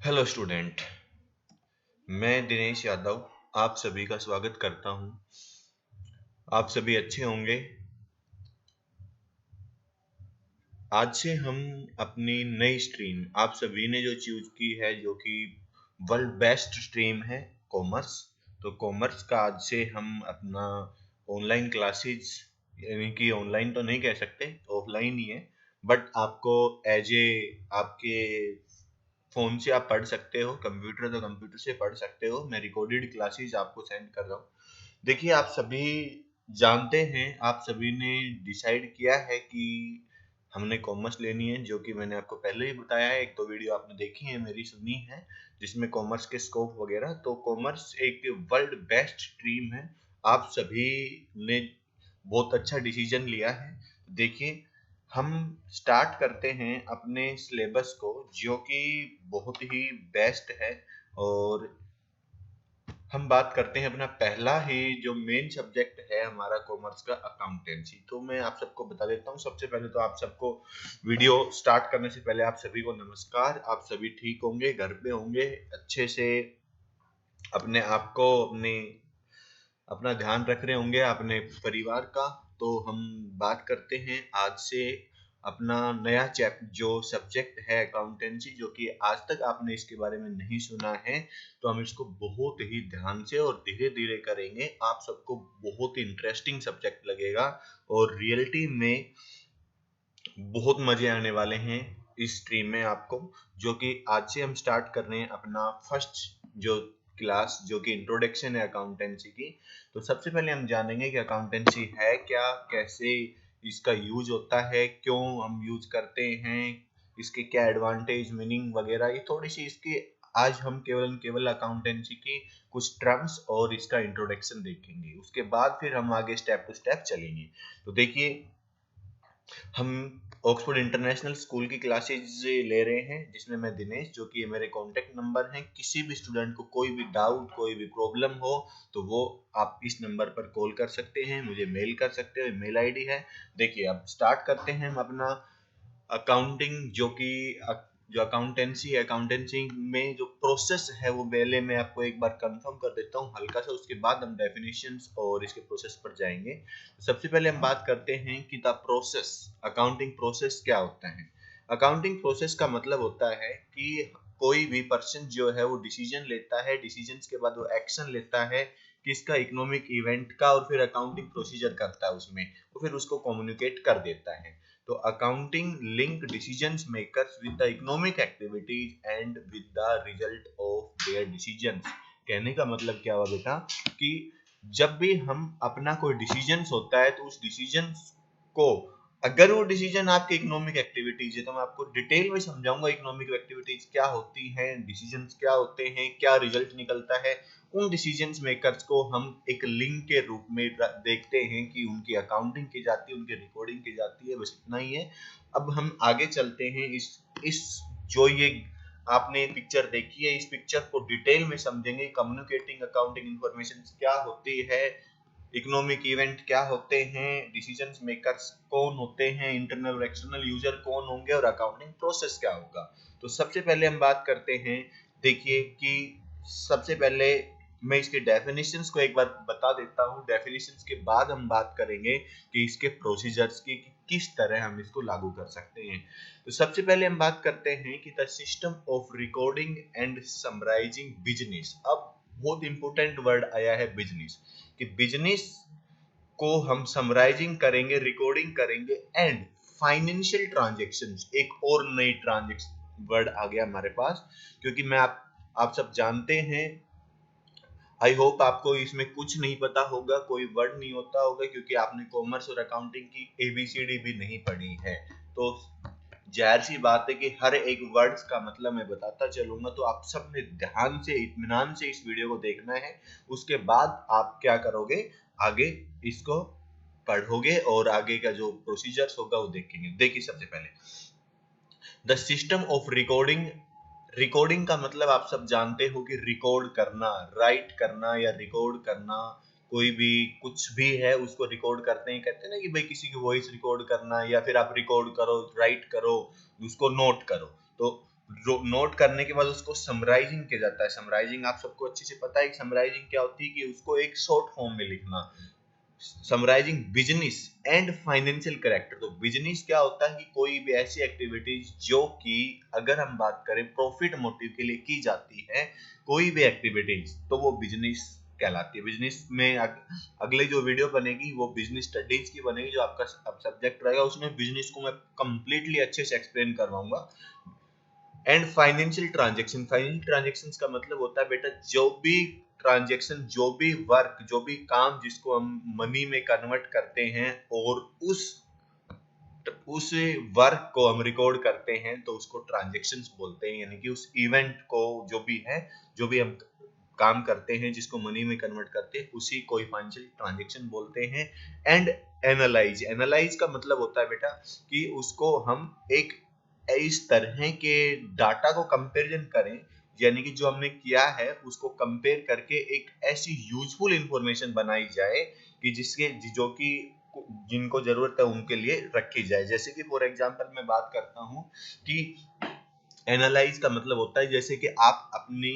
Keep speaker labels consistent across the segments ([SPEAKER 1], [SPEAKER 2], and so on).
[SPEAKER 1] Hello student. मैं दिनेश यादव आप सभी का स्वागत करता हूं। आप सभी अच्छे होंगे। आज से हम अपनी नई स्ट्रीम आप सभी ने जो चूज की है, जो कि वर्ल्ड बेस्ट स्ट्रीम है, कॉमर्स। तो कॉमर्स का आज से हम अपना ऑनलाइन क्लासेस, यानी कि ऑनलाइन तो नहीं कह सकते, ऑफलाइन ही है, बट आपको एज ए आपके फोन से आप पढ़ सकते हो, कंप्यूटर तो कंप्यूटर से पढ़ सकते हो। मैं रिकॉर्डेड क्लासेस आपको सेंड कर रहा हूँ। देखिए, आप सभी जानते हैं, आप सभी ने डिसाइड किया है कि हमने कॉमर्स लेनी है, जो कि मैंने आपको पहले ही बताया है। एक तो वीडियो आपने देखी है, मेरी सुनी है, जिसमें कॉमर्स के स्कोप वगैरह। तो कॉमर्स एक वर्ल्ड बेस्ट स्ट्रीम है। आप सभी ने बहुत अच्छा डिसीजन लिया है। देखिए, हम स्टार्ट करते हैं अपने सिलेबस को, जो कि बहुत ही बेस्ट है। और हम बात करते हैं अपना पहला ही जो मेन सब्जेक्ट है हमारा कॉमर्स का, अकाउंटेंसी। तो मैं आप सबको बता देता हूँ। सबसे पहले तो आप सबको, वीडियो स्टार्ट करने से पहले आप सभी को नमस्कार। आप सभी ठीक होंगे, घर पे होंगे, अच्छे से अपने आप को अपना ध्यान रख रहे होंगे, अपने परिवार का। तो हम बात करते हैं आज से अपना नया जो सब्जेक्ट है, अकाउंटेंसी, जो कि आज तक आपने इसके बारे में नहीं सुना है। तो हम इसको बहुत ही ध्यान से और धीरे धीरे करेंगे। आप सबको बहुत इंटरेस्टिंग सब्जेक्ट लगेगा और रियलिटी में बहुत मजे आने वाले हैं इस स्ट्रीम में आपको। जो कि आज से हम स्टार्ट कर रहे हैं अपना फर्स्ट जो क्लास, जो कि इंट्रोडक्शन है अकाउंटेंसी की। तो सबसे पहले हम जानेंगे कि अकाउंटेंसी है क्या, कैसे इसका यूज होता है, क्यों हम यूज करते हैं, इसके क्या एडवांटेज, मीनिंग वगैरह, ये थोड़ी सी इसकी आज हम केवल अकाउंटेंसी की कुछ टर्म्स और इसका इंट्रोडक्शन देखेंगे। उसके बाद फिर हम आगे स्टेप टू स्टेप चलेंगे। तो देखिए, हम ऑक्सफोर्ड इंटरनेशनल स्कूल की क्लासेज ले रहे हैं, जिसमें मैं दिनेश, जो कि मेरे कॉन्टेक्ट नंबर हैं। किसी भी स्टूडेंट को कोई भी डाउट, कोई भी प्रॉब्लम हो, तो वो आप इस नंबर पर कॉल कर सकते हैं, मुझे मेल कर सकते हैं, मेल आईडी है। देखिए, अब स्टार्ट करते हैं हम अपना अकाउंटिंग, जो अकाउंटेंसी है। अकाउंटेंसी में जो प्रोसेस है, वो पहले मैं आपको एक बार कंफर्म कर देता हूँ हल्का सा, उसके बाद हम डेफिनेशंस और इसके प्रोसेस पर जाएंगे। सबसे पहले हम बात करते हैं कि द प्रोसेस, अकाउंटिंग प्रोसेस क्या होता है। अकाउंटिंग प्रोसेस का मतलब होता है कि कोई भी पर्सन जो है वो डिसीजन लेता है, डिसीजन के बाद वो एक्शन लेता है किसका, इकोनॉमिक इवेंट का, और फिर अकाउंटिंग प्रोसीजर करता है उसमें, वो फिर उसको कम्युनिकेट कर देता है। तो accounting link decisions makers with the economic activities and with the result of their decisions. कहने का मतलब क्या हुआ बेटा, कि जब भी हम अपना कोई डिसीजंस होता है, तो उस डिसीजंस को, अगर वो डिसीजन आपके इकोनॉमिक एक्टिविटीज है, तो मैं आपको डिटेल में समझाऊंगा इकोनॉमिक एक्टिविटीज क्या होती हैं, डिसीजंस क्या होते हैं, क्या रिजल्ट निकलता है। उन डिसीजंस मेकर्स को हम एक लिंक के रूप में देखते हैं कि उनकी अकाउंटिंग की जाती है, उनकी रिकॉर्डिंग की जाती है। बस इतना ही है। अब हम आगे चलते हैं। इस जो ये आपने पिक्चर देखी है, इस पिक्चर को डिटेल में समझेंगे। कम्युनिकेटिंग अकाउंटिंग इंफॉर्मेशन क्या होती है, इकोनॉमिक इवेंट क्या होते हैं, डिसीजन मेकर्स कौन होते हैं, इंटरनल और एक्सटर्नल यूजर कौन होंगे, और अकाउंटिंग प्रोसेस क्या होगा। तो सबसे पहले हम बात करते हैं। देखिए कि सबसे पहले मैं इसके डेफिनेशंस को एक बार बता देता हूँ। डेफिनेशंस के बाद हम बात करेंगे कि इसके प्रोसीजर्स की, कि किस तरह हम इसको लागू कर सकते हैं। तो सबसे पहले हम बात करते हैं कि the system of recording and summarising business. अब बहुत इंपॉर्टेंट वर्ड आया है, बिजनेस। कि बिजनेस को हम समराइजिंग करेंगे, रिकॉर्डिंग करेंगे, एंड फाइनेंशियल ट्रांजेक्शन्स, एक और नई ट्रांजेक्शन वर्ड आ गया हमारे पास। क्योंकि आप सब जानते हैं, आई होप आपको इसमें कुछ नहीं पता होगा, कोई वर्ड नहीं होता होगा, क्योंकि आपने कॉमर्स और अकाउंटिंग की एबीसीडी भी नहीं पढ़ी है। तो जाहिर सी बात है कि हर एक वर्ड्स का मतलब मैं बताता चलूंगा। तो आप सब ने ध्यान से, इत्मीनान से इस वीडियो को देखना है। उसके बाद आप क्या करोगे, आगे इसको पढ़ोगे और आगे का जो प्रोसीजर्स होगा वो देखेंगे। देखिए, सबसे पहले the system of recording. Recording का मतलब आप सब जानते हो कि रिकॉर्ड करना, राइट करना या रिकॉर्ड करना। कोई भी कुछ भी है उसको रिकॉर्ड करते हैं। कहते हैं ना कि भाई किसी की वॉइस रिकॉर्ड करना, या फिर आप रिकॉर्ड करो, राइट करो, उसको नोट करो। तो नोट करने के बाद उसको समराइजिंग किया जाता है। समराइजिंग आप सबको अच्छे से पता है कि समराइजिंग क्या होती है, कि उसको एक शॉर्ट फॉर्म में लिखना। Summarising business and financial character. तो बिजनेस क्या होता है कि कोई भी ऐसी एक्टिविटीज जो कि अगर हम बात करें प्रॉफिट मोटिव के लिए की जाती है, कोई भी एक्टिविटीज, तो वो बिजनेस कहलाती है। बिजनेस में अगले जो वीडियो बनेगी वो बिजनेस स्टडीज की बनेगी, जो आपका अब सब्जेक्ट रहेगा, उसमें बिजनेस को मैं कंप्लीटली अच्छे से एक्सप्लेन करवाऊंगा। And financial transaction. Financial transaction का मतलब होता है बेटा जो भी ट्रांजेक्शन, जो भी वर्क, जो भी काम जिसको हम मनी में कन्वर्ट करते हैं और उस वर्क को हम रिकॉर्ड करते हैं, तो उसको ट्रांजेक्शन्स बोलते हैं। यानी कि उस इवेंट को, जो भी है, जो भी हम काम करते हैं जिसको मनी में कन्वर्ट करते हैं, उसी को फाइनेंशियल ट्रांजेक्शन बोलते हैं। And analyse. एनालाइज का मतलब होता है बेटा कि उसको हम एक इस तरह के डाटा को कंपैरिजन करें, यानी कि जो हमने किया है उसको कंपेयर करके एक ऐसी यूजफुल इंफॉर्मेशन बनाई जाए कि जिसके जो कि जिनको जरूरत है उनके लिए रखी जाए। जैसे कि फॉर एग्जांपल मैं बात करता हूं कि एनालाइज का मतलब होता है जैसे कि आप अपनी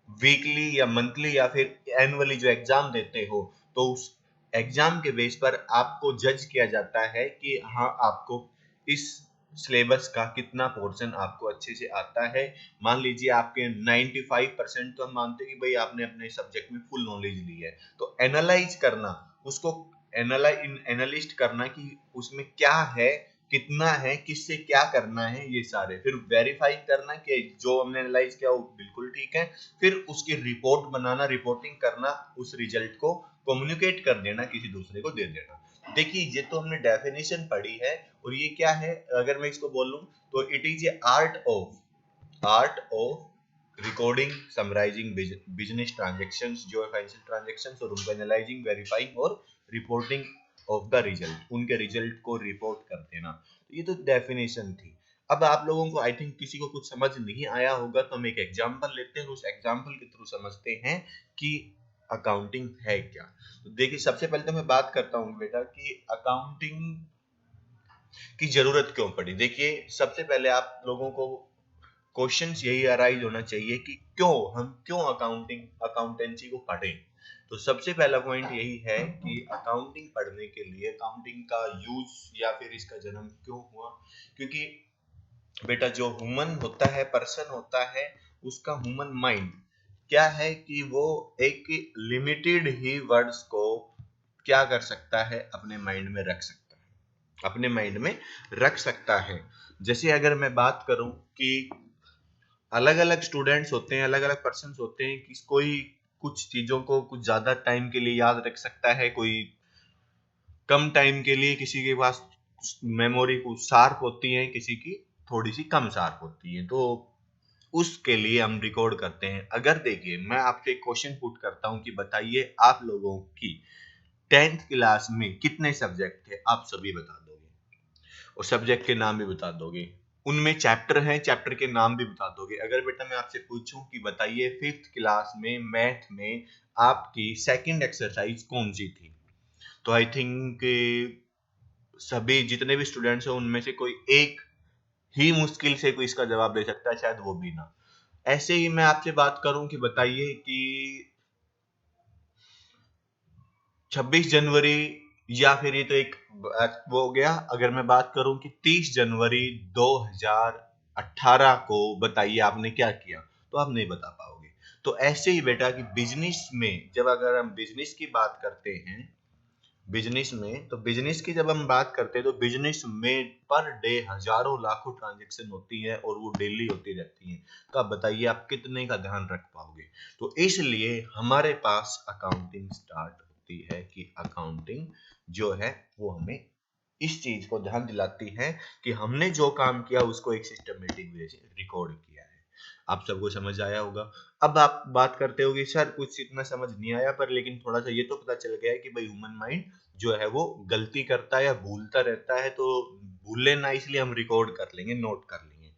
[SPEAKER 1] वीकली या मंथली या फिर एनुअली जो एग्जाम देते हो, तो उस एग्जाम के बेस पर आपको जज किया जाता है कि हाँ, आपको इस सिलेबस का कितना पोर्शन आपको अच्छे से आता है। मान लीजिए आपके 95%, तो हम मानते हैं कि भाई आपने अपने सब्जेक्ट में फुल नॉलेज ली है। तो एनालाइज करना, उसको एनालिस्ट करना कि उसमें क्या है, कितना है, किससे क्या करना है, ये सारे। फिर वेरीफाई करना कि जो हमने एनालाइज किया वो बिल्कुल ठीक है। फिर उसकी रिपोर्ट बनाना, रिपोर्टिंग करना, उस रिजल्ट को कम्युनिकेट कर देना, किसी दूसरे को दे देना। देखिए, ये तो हमने डेफिनेशन पढ़ी है, और ये क्या है, अगर मैं इसको बोलूं तो it is a art of recording, summarising business transactions, जो फाइनेंशियल ट्रांजेक्शंस, और उनको एनालाइजिंग, वेरीफाइंग और रिपोर्टिंग ऑफ द रिजल्ट, उनके रिजल्ट को रिपोर्ट कर देना। तो ये तो डेफिनेशन थी। अब आप लोगों को आई थिंक किसी को कुछ समझ नहीं आया होगा, तो हम एक एग्जांपल लेते हैं और उस एग्जांपल के थ्रू समझते हैं कि अकाउंटिंग है क्या। तो देखिए, सबसे पहले तो मैं बात करता हूँ बेटा कि अकाउंटिंग की जरूरत क्यों पड़ी। देखिए, सबसे पहले आप लोगों को क्वेश्चंस यही अराइज होना चाहिए कि हम क्यों अकाउंटेंसी को पढ़ें। तो सबसे पहला पॉइंट यही है कि अकाउंटिंग पढ़ने के लिए, अकाउंटिंग का यूज या फिर इसका जन्म क्यों हुआ, क्योंकि बेटा जो ह्यूमन होता है, पर्सन होता है, उसका ह्यूमन माइंड क्या है कि वो एक लिमिटेड ही वर्ड्स को क्या कर सकता है, अपने माइंड में रख सकता है, अपने माइंड में रख सकता है। जैसे अगर मैं बात करूं कि अलग अलग स्टूडेंट्स होते हैं, अलग अलग पर्सन होते हैं, कि कोई कुछ चीजों को कुछ ज्यादा टाइम के लिए याद रख सकता है, कोई कम टाइम के लिए, किसी के पास मेमोरी कुछ शार्प होती है, किसी की थोड़ी सी कम शार्प होती है। तो उसके लिए हम रिकॉर्ड करते हैं। अगर देखिए, मैं आपसे एक क्वेश्चन पुट करता हूं कि बताइए आप लोगों की 10th क्लास में कितने सब्जेक्ट थे, आप सभी बता दोगे, और सब्जेक्ट के नाम भी बता दोगे। उनमें चैप्टर हैं, चैप्टर के नाम भी बता दोगे। अगर बेटा मैं आपसे पूछूं कि बताइए 5th क्लास में मैथ में आपकी सेकंड एक्सरसाइज कौन सी थी, तो आई थिंक सभी जितने भी स्टूडेंट्स हैं उनमें से कोई एक ही मुश्किल से कोई इसका जवाब दे सकता है, शायद वो भी ना। ऐसे ही मैं आपसे बात करूं कि बताइए कि 26 जनवरी, या फिर ये तो एक वो हो गया, अगर मैं बात करूं कि 30 जनवरी 2018 को बताइए आपने क्या किया, तो आप नहीं बता पाओगे। तो ऐसे ही बेटा कि बिजनेस में जब अगर हम बिजनेस की बात करते हैं, बिजनेस में, तो बिजनेस की जब हम बात करते हैं, तो बिजनेस में पर डे हजारों लाखों ट्रांजेक्शन होती है और वो डेली होती रहती हैं। तो आप बताइए आप कितने का ध्यान रख पाओगे। तो इसलिए हमारे पास अकाउंटिंग स्टार्ट होती है कि अकाउंटिंग जो है वो हमें इस चीज को ध्यान दिलाती है कि हमने जो काम किया उसको एक सिस्टमेटिक वे से रिकॉर्ड किया है। आप सबको समझ आया होगा। अब आप बात करते होगे सर कुछ इतना समझ नहीं आया, पर लेकिन थोड़ा सा ये तो पता चल गया है कि भाई ह्यूमन माइंड जो है वो गलती करता है या भूलता रहता है, तो भूले ना इसलिए हम रिकॉर्ड कर लेंगे, नोट कर लेंगे।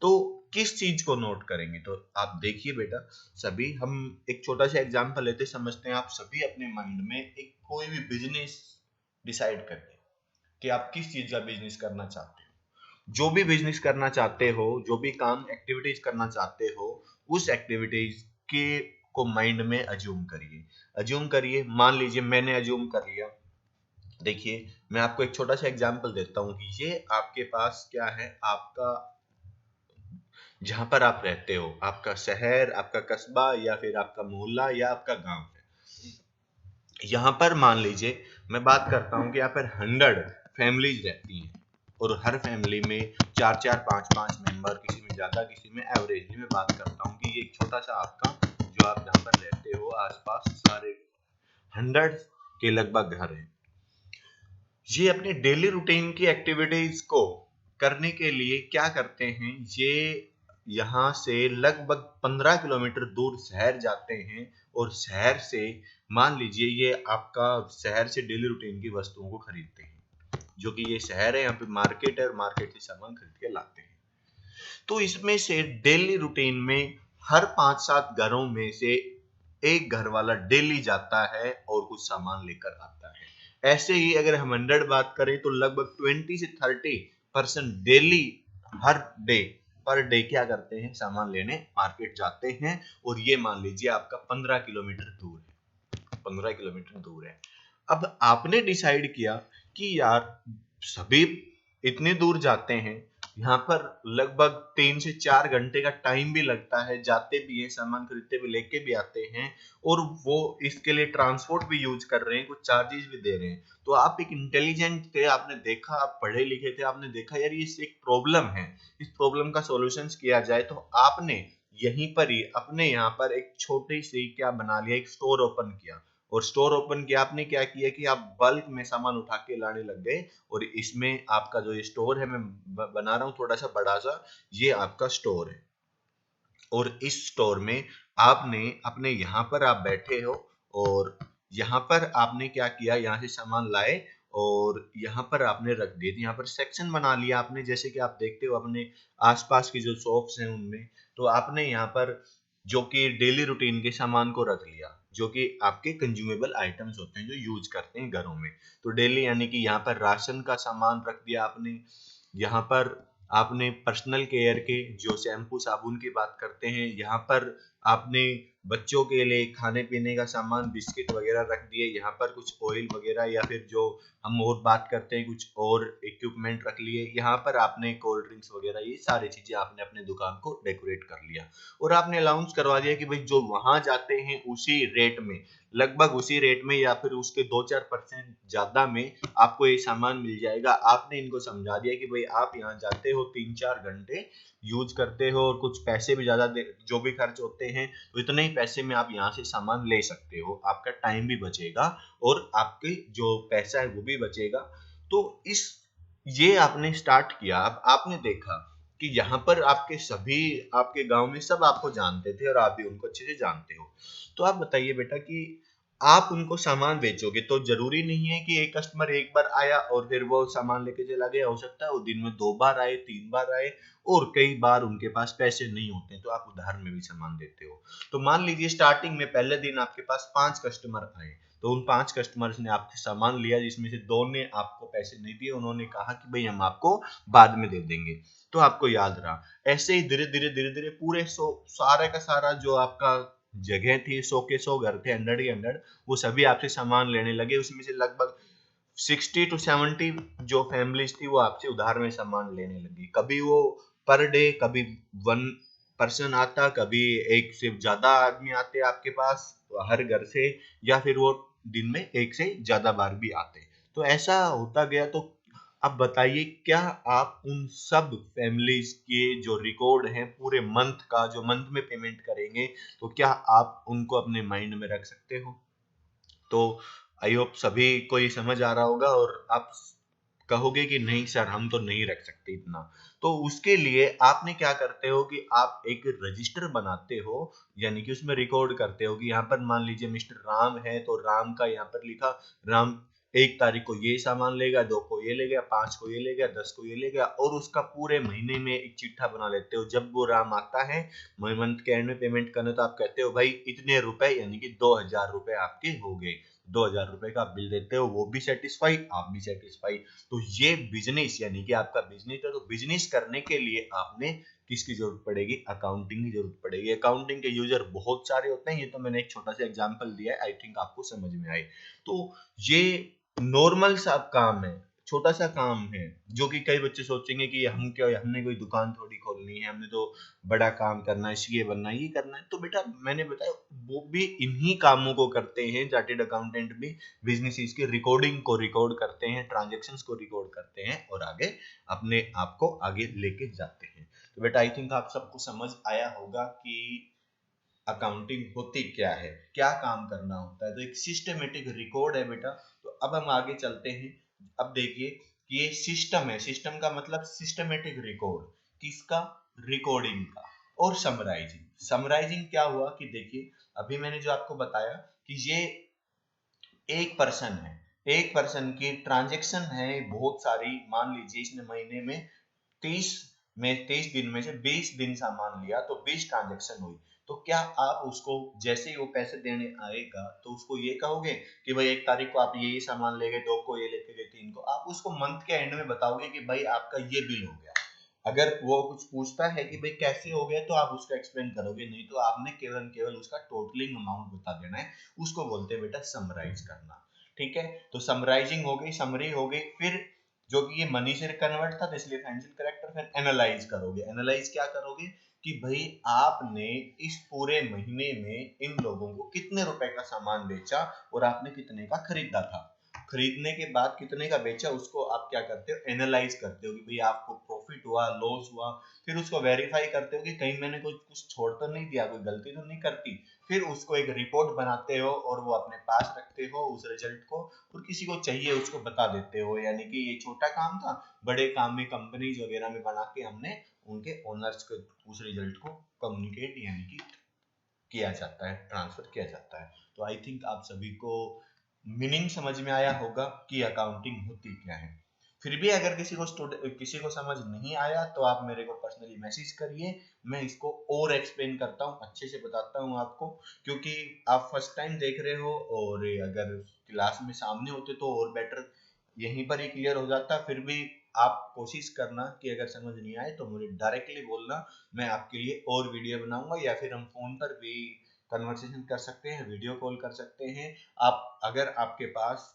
[SPEAKER 1] तो किस चीज को नोट करेंगे, तो आप देखिए बेटा, सभी हम एक छोटा सा एग्जांपल लेते समझते हैं। आप सभी अपने माइंड में एक कोई भी बिजनेस डिसाइड करते कि आप किस चीज का बिजनेस करना चाहते हो। जो भी बिजनेस करना चाहते हो, जो भी काम एक्टिविटीज करना चाहते हो, उस एक्टिविटीज के को माइंड में अज्यूम करिए। अज्यूम करिए, मान लीजिए मैंने अज्यूम कर लिया। देखिए, मैं आपको एक छोटा सा एग्जांपल देता हूँ कि ये आपके पास क्या है, आपका जहां पर आप रहते हो, आपका शहर, आपका कस्बा या फिर आपका मोहल्ला या आपका गांव है। यहाँ पर मान लीजिए मैं बात करता हूँ कि यहाँ पर 100 फैमिलीज रहती हैं और हर फैमिली में 4-4 5-5 मेंबर, किसी में ज्यादा किसी में एवरेजली मैं बात करता हूँ कि ये एक छोटा सा आपका जो आप जहाँ पर रहते हो आसपास सारे 100 के लगभग घर हैं। ये अपने डेली रूटीन की एक्टिविटीज को करने के लिए क्या करते हैं, ये यहाँ से लगभग 15 किलोमीटर दूर शहर जाते हैं और शहर से मान लीजिए ये आपका शहर से डेली रूटीन की वस्तुओं को खरीदते हैं। जो कि ये शहर है, यहाँ पे मार्केट है और मार्केट से सामान खरीद के लाते हैं। तो इसमें से डेली रूटीन में हर 5-7 घरों में से एक घर वाला डेली जाता है और कुछ सामान लेकर आता है। ऐसे ही अगर हम 100 बात करें तो लगभग 20 से 30% डेली, हर डे, पर डे क्या करते हैं, सामान लेने मार्केट जाते हैं। और ये मान लीजिए आपका 15 किलोमीटर दूर है, 15 किलोमीटर दूर है। अब आपने डिसाइड किया कि यार सभी इतनी दूर जाते हैं, यहाँ पर लगभग 3 से 4 घंटे का टाइम भी लगता है, जाते भी हैं, सामान खरीदते भी, लेके भी आते हैं, और वो इसके लिए ट्रांसपोर्ट भी यूज कर रहे हैं, कुछ चार्जेस भी दे रहे हैं। तो आप एक इंटेलिजेंट थे, आपने देखा, आप पढ़े लिखे थे, आपने देखा यार ये एक प्रॉब्लम है, इस प्रॉब्लम का सॉल्यूशन किया जाए। तो आपने यहीं पर ही अपने यहाँ पर एक छोटी सी क्या बना लिया, एक स्टोर ओपन किया। और स्टोर ओपन किया, आपने क्या किया कि आप बल्क में सामान उठा के लाने लग गए। और इसमें आपका जो ये स्टोर है, मैं बना रहा हूँ थोड़ा सा बड़ा सा, ये आपका स्टोर है। और इस स्टोर में आपने अपने यहाँ पर आप बैठे हो और यहाँ पर आपने क्या किया, यहाँ से सामान लाए और यहाँ पर आपने रख दिए। यहाँ पर सेक्शन बना लिया आपने, जैसे कि आप देखते हो अपने आसपास की जो शॉप्स हैं उनमें। तो आपने यहाँ पर जो कि डेली रूटीन के सामान को रख लिया, जो कि आपके कंज्यूमेबल आइटम्स होते हैं जो यूज करते हैं घरों में। तो डेली यानी कि यहाँ पर राशन का सामान रख दिया आपने। यहाँ पर आपने पर्सनल केयर के जो शैम्पू साबुन की बात करते हैं, यहाँ पर आपने बच्चों के लिए खाने पीने का सामान, बिस्किट वगैरह रख दिए। यहाँ पर कुछ ऑयल वगैरह या फिर जो हम और बात करते हैं कुछ और इक्विपमेंट रख लिए। यहाँ पर आपने कोल्ड ड्रिंक्स वगैरह, ये सारी चीजें आपने अपने दुकान को डेकोरेट कर लिया। और आपने अनाउंस करवा दिया कि भाई जो वहां जाते हैं उसी रेट में, लगभग उसी रेट में या फिर उसके 2-4% ज्यादा में आपको ये सामान मिल जाएगा। आपने इनको समझा दिया कि भाई आप यहाँ जाते हो 3-4 घंटे यूज करते हो और कुछ पैसे भी ज्यादा जो भी खर्च होते हैं, तो इतने ही पैसे में आप यहाँ से सामान ले सकते हो, आपका टाइम भी बचेगा और आपके जो पैसा है वो भी बचेगा। तो इस ये आपने स्टार्ट किया। अब आपने देखा कि यहाँ पर आपके सभी, आपके गांव में सब आपको जानते थे और आप भी उनको अच्छे से जानते हो। तो आप बताइए बेटा कि आप उनको सामान बेचोगे तो जरूरी नहीं है कि एक कस्टमर एक बार आया और फिर वो सामान लेके चला गया। हो सकता है वो दिन में 2 बार आए, 3 बार आए, और कई बार उनके पास पैसे नहीं होते तो आप उधार में भी सामान देते हो। तो मान लीजिए स्टार्टिंग में पहले दिन आपके पास 5 कस्टमर आए, तो उन 5 कस्टमर्स ने आपसे सामान लिया, जिसमें से 2 ने आपको पैसे नहीं दिए, उन्होंने कहा कि भाई हम आपको बाद में दे देंगे। तो आपको याद रहा। ऐसे ही धीरे धीरे धीरे धीरे पूरे सारा का सारा जो आपका जगह थी, 100 के 100 घर थे, 100 के 100, वो सभी आपसे सामान लेने लगे। उसमें से लगभग 60 to 70 जो फैमिलीज थी वो आपसे उधार में सामान लेने लगी। कभी वो पर डे, कभी 1 पर्सन आता, कभी एक से ज्यादा आदमी आते आपके पास हर घर से, या फिर वो दिन में एक से ज्यादा बार भी आते। तो ऐसा होता गया। तो अब बताइए, क्या आप उन सब फैमिलीज के जो रिकॉर्ड है पूरे मंथ का, जो मंथ में पेमेंट करेंगे, तो क्या आप उनको अपने माइंड में रख सकते हो? तो आई होप सभी को ये समझ आ रहा होगा और आप कहोगे कि नहीं सर, हम तो नहीं रख सकते इतना। तो उसके लिए आपने क्या करते हो कि आप एक रजिस्टर बनाते हो, यानी कि उसमें रिकॉर्ड करते हो कि यहाँ पर मान लीजिए मिस्टर राम है, तो राम का यहाँ पर लिखा, राम 1 तारीख को ये सामान लेगा, 2 को ये ले गया, 5 को ये ले गया, 10 को ये ले गया, और उसका पूरे महीने में एक चिट्ठा बना लेते हो। जब वो राम आता है मंथ के एंड में पेमेंट करने, तो आप कहते हो भाई इतने रुपए, यानी कि 2000 रुपए आपके हो गए। 2000 रुपए का बिल देते हो, वो भी सेटिस्फाई, आप भी सेटिस्फाई। तो ये बिजनेस यानी कि आपका बिजनेस है, तो बिजनेस करने के लिए आपने किसकी जरूरत पड़ेगी? अकाउंटिंग की जरूरत पड़ेगी। अकाउंटिंग के यूजर बहुत सारे होते हैं, ये तो मैंने एक छोटा सा एग्जांपल दिया है, आई थिंक आपको समझ में आए। तो ये नॉर्मल सा काम है, छोटा सा काम है, जो कि कई बच्चे सोचेंगे कि हम क्या, हमने कोई दुकान थोड़ी खोलनी है, हमने तो बड़ा काम करना है, सीए बनना है, ये करना है। तो बेटा मैंने बताया वो भी इन्हीं कामों को करते हैं, चार्टेड अकाउंटेंट भी बिजनेस की रिकॉर्डिंग को रिकॉर्ड करते हैं, ट्रांजेक्शन्स को रिकॉर्ड करते हैं और आगे अपने आप को आगे लेके जाते हैं। तो बेटा आई थिंक आप सबको समझ आया होगा कि अकाउंटिंग होती क्या है, क्या काम करना होता है। तो एक सिस्टमेटिक रिकॉर्ड है बेटा। तो अब हम आगे चलते हैं। अब देखिए कि ये सिस्टम है, सिस्टम का मतलब सिस्टमेटिक रिकॉर्ड, किसका? रिकॉर्डिंग का। और समराइजिंग, समराइजिंग क्या हुआ कि देखिए अभी मैंने जो आपको बताया कि ये एक पर्सन है, एक पर्सन की ट्रांजेक्शन है बहुत सारी, मान लीजिए इसने महीने में 30 30 दिन में से 20 दिन सामान लिया, तो 20 ट्रांजेक्शन हुई। तो क्या आप उसको जैसे ही वो पैसे देने आएगा तो उसको ये कहोगे कि भाई 1 तारीख को आप ये सामान ले गए, 2 को ये लेके गए, 3 को? आप उसको मंथ के एंड में बताओगे कि भाई आपका ये बिल हो गया। अगर वो कुछ पूछता है कि भाई कैसे हो गया, तो आप उसको एक्सप्लेन करोगे, नहीं तो आपने केवल केवल उसका टोटलिंग अमाउंट बता देना है। उसको बोलते हैं बेटा समराइज करना। ठीक है, तो समराइजिंग हो गई, समरी हो गई। फिर जो कि ये मनी से कन्वर्ट था तो इसलिए फाइनेंशियल करेक्टर। फिर एनालाइज करोगे, एनालाइज क्या करोगे कि भाई आपने इस पूरे महीने में इन लोगों को कितने रुपए का सामान बेचा और आपने कितने का खरीदा था। खरीदने के बाद कितने का बेचा उसको आप क्या करते हो? एनालाइज करते हो कि भाई आपको प्रॉफिट हुआ, लॉस हुआ। फिर उसको वेरीफाई करते हो कि कहीं मैंने कुछ छोड़ तो नहीं दिया, कोई गलती तो नहीं करती। फिर उसको एक रिपोर्ट बनाते हो और वो अपने पास रखते हो उस रिजल्ट को, और किसी को चाहिए उसको बता देते हो। यानी कि ये छोटा काम था, बड़े काम में कंपनीज वगैरह में बना के हमने उनके ओनर्स को उस रिजल्ट को कम्युनिकेट यानी कि किया जाता है, ट्रांसफर किया जाता है। तो आई थिंक आप सभी को मीनिंग समझ में आया होगा कि अकाउंटिंग होती क्या है। फिर भी अगर किसी को समझ नहीं आया तो आप मेरे को पर्सनली मैसेज करिए, मैं इसको और एक्सप्लेन करता हूँ, अच्छे से बताता हूँ आपको। क्योंकि आप फर्स्ट टाइम देख रहे हो और अगर क्लास में सामने होते तो और बेटर यहीं पर ही क्लियर हो जाता। फिर भी आप कोशिश करना कि अगर समझ नहीं आए तो मुझे डायरेक्टली बोलना, मैं आपके लिए और वीडियो बनाऊंगा, या फिर हम फोन पर भी कन्वर्सेशन कर सकते हैं, वीडियो कॉल कर सकते हैं। आप अगर आपके पास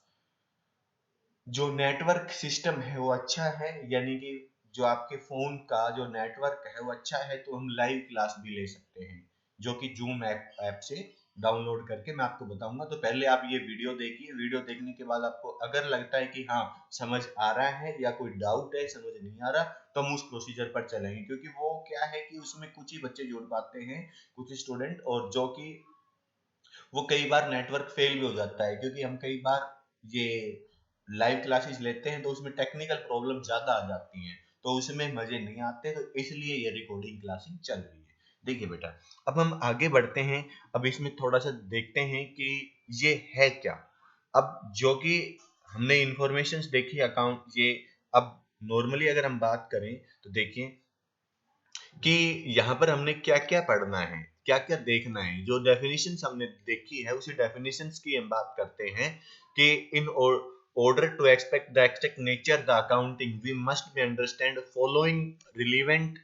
[SPEAKER 1] जो नेटवर्क सिस्टम है वो अच्छा है, यानी कि जो आपके फोन का जो नेटवर्क है वो अच्छा है, तो हम लाइव क्लास भी ले सकते हैं, जो कि जूम ऐप से डाउनलोड करके मैं आपको बताऊंगा। तो पहले आप ये वीडियो देखिए, वीडियो देखने के बाद आपको अगर लगता है कि हाँ समझ आ रहा है या कोई डाउट है, समझ नहीं आ रहा, तो हम उस प्रोसीजर पर चलेंगे। क्योंकि वो क्या है कि उसमें कुछ ही बच्चे जुड़ पाते हैं, कुछ स्टूडेंट, और जो कि वो कई बार नेटवर्क फेल भी हो जाता है। क्योंकि हम कई बार ये लाइव क्लासेस लेते हैं तो उसमें टेक्निकल प्रॉब्लम ज्यादा आ जाती हैं, तो उसमें मजे नहीं आते, तो इसलिए ये रिकॉर्डिंग क्लासेस चल रही है। देखिए बेटा, अब हम आगे बढ़ते हैं। अब इसमें थोड़ा सा देखते हैं कि ये है क्या। अब जो कि हमने इंफॉर्मेशन देखी अकाउंट ये, अब नॉर्मली अगर हम बात करें तो देखिए कि यहाँ पर हमने क्या क्या पढ़ना है, क्या क्या देखना है। जो डेफिनेशन हमने देखी है उसी डेफिनेशन की हम बात करते हैं कि इन order to expect the exact nature the accounting we must be understand following relevant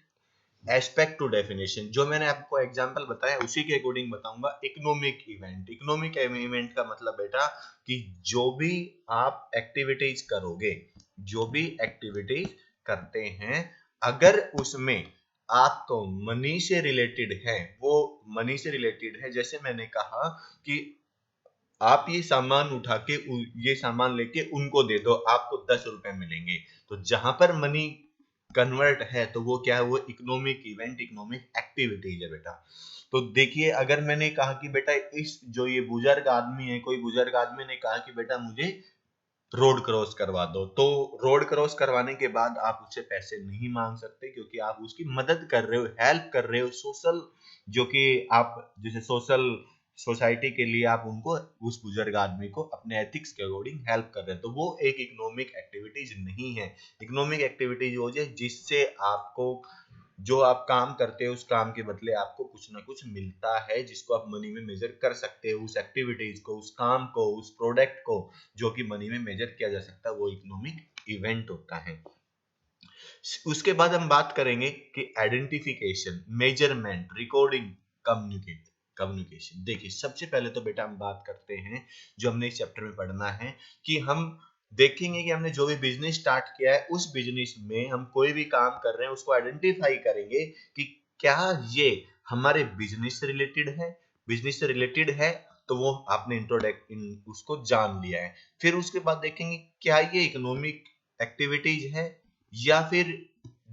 [SPEAKER 1] aspect to definition. जो मैंने आपको एग्जांपल बताया उसी के अकॉर्डिंग बताऊंगा। इकोनॉमिक इवेंट, इकोनॉमिक इवेंट का मतलब बेटा कि जो भी आप एक्टिविटीज करोगे, जो भी एक्टिविटीज करते हैं, अगर उसमें आपको मनी से रिलेटेड है, वो मनी से रिलेटेड है। जैसे मैंने कहा कि आप ये सामान उठा के ये सामान लेके उनको दे दो, आपको 10 रुपए मिलेंगे। तो जहां पर मनी कन्वर्ट है तो वो क्या है? वो इकोनॉमिक इवेंट, इकोनॉमिक एक्टिविटीज है बेटा। तो देखिए अगर मैंने कहा कि बेटा इस जो ये बुजुर्ग आदमी है, कोई बुजुर्ग आदमी ने कहा कि बेटा मुझे रोड क्रॉस करवा दो, तो रोड क्रॉस करवाने के बाद आप उससे पैसे नहीं मांग सकते, क्योंकि आप उसकी मदद कर रहे हो, हेल्प कर रहे हो, सोशल, जो कि आप जैसे सोशल सोसाइटी के लिए आप उनको, उस बुजुर्ग आदमी को अपने एथिक्स के अकॉर्डिंग हेल्प कर रहे हैं। तो वो एक इकोनॉमिक एक्टिविटीज नहीं है। इकोनॉमिक एक्टिविटीज हो जाए जिससे आपको जो आप काम करते हो उस काम के बदले आपको कुछ ना कुछ मिलता है, जिसको आप मनी में मेजर कर सकते हो, उस एक्टिविटीज को, उस काम को, उस प्रोडक्ट को, जो कि मनी में मेजर किया जा सकता है, वो इकोनॉमिक इवेंट होता है। उसके बाद हम बात करेंगे कि identification, measurement, recording, communicate communication. देखिए सबसे पहले तो बेटा हम बात करते हैं, जो हमने इस चैप्टर में पढ़ना है, कि हम देखेंगे कि हमने जो भी बिजनेस स्टार्ट किया है उस बिजनेस में हम कोई भी काम कर रहे हैं उसको आइडेंटिफाई करेंगे कि क्या ये हमारे बिजनेस से रिलेटेड है। बिजनेस से रिलेटेड है तो वो आपने इंट्रोडक्ट उसको जान लिया है। फिर उसके बाद देखेंगे क्या ये इकोनॉमिक एक्टिविटीज है या फिर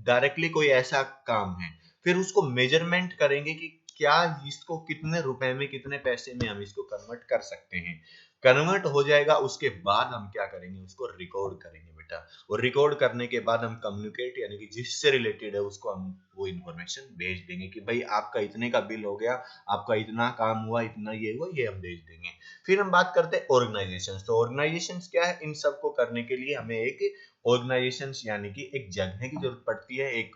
[SPEAKER 1] डायरेक्टली कोई ऐसा काम है। फिर उसको मेजरमेंट करेंगे कि क्या इसको कितने रुपए में, कितने पैसे में हम इसको कन्वर्ट कर सकते हैं। कन्वर्ट हो जाएगा उसके बाद हम क्या करेंगे, उसको रिकॉर्ड करेंगे बेटा। और रिकॉर्ड करने के बाद हम कम्युनिकेट यानी कि जिससे रिलेटेड है उसको हम वो इन्फॉर्मेशन भेज देंगे कि भाई आपका इतने का बिल हो गया, आपका इतना काम हुआ, इतना ये हुआ, ये हम भेज देंगे। फिर हम बात करते हैं ऑर्गेनाइजेशन। तो ऑर्गेनाइजेशन क्या है, इन सबको करने के लिए हमें एक ऑर्गेनाइजेशन यानी कि एक जगह की जरूरत पड़ती है। एक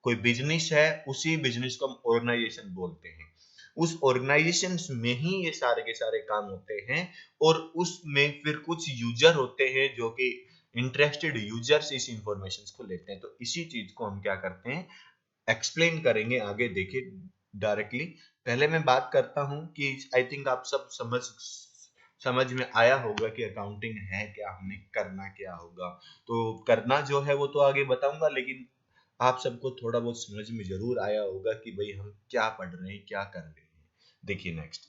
[SPEAKER 1] कोई बिजनेस है, उसी बिजनेस को हम ऑर्गेनाइजेशन बोलते हैं। उस ऑर्गेनाइजेशन में ही ये सारे के सारे काम होते हैं और उसमें फिर कुछ यूजर होते हैं जो कि इंटरेस्टेड यूजर्स इस इंफॉर्मेशन को लेते हैं। तो इसी चीज को हम क्या करते हैं, एक्सप्लेन करेंगे आगे। देखिए डायरेक्टली पहले मैं बात करता हूं कि आई थिंक आप सब समझ में आया होगा कि अकाउंटिंग है क्या, हमें करना क्या होगा। तो करना जो है वो तो आगे बताऊंगा, लेकिन आप सबको थोड़ा बहुत समझ में जरूर आया होगा कि भाई हम क्या पढ़ रहे हैं, क्या कर रहे हैं। देखिए नेक्स्ट,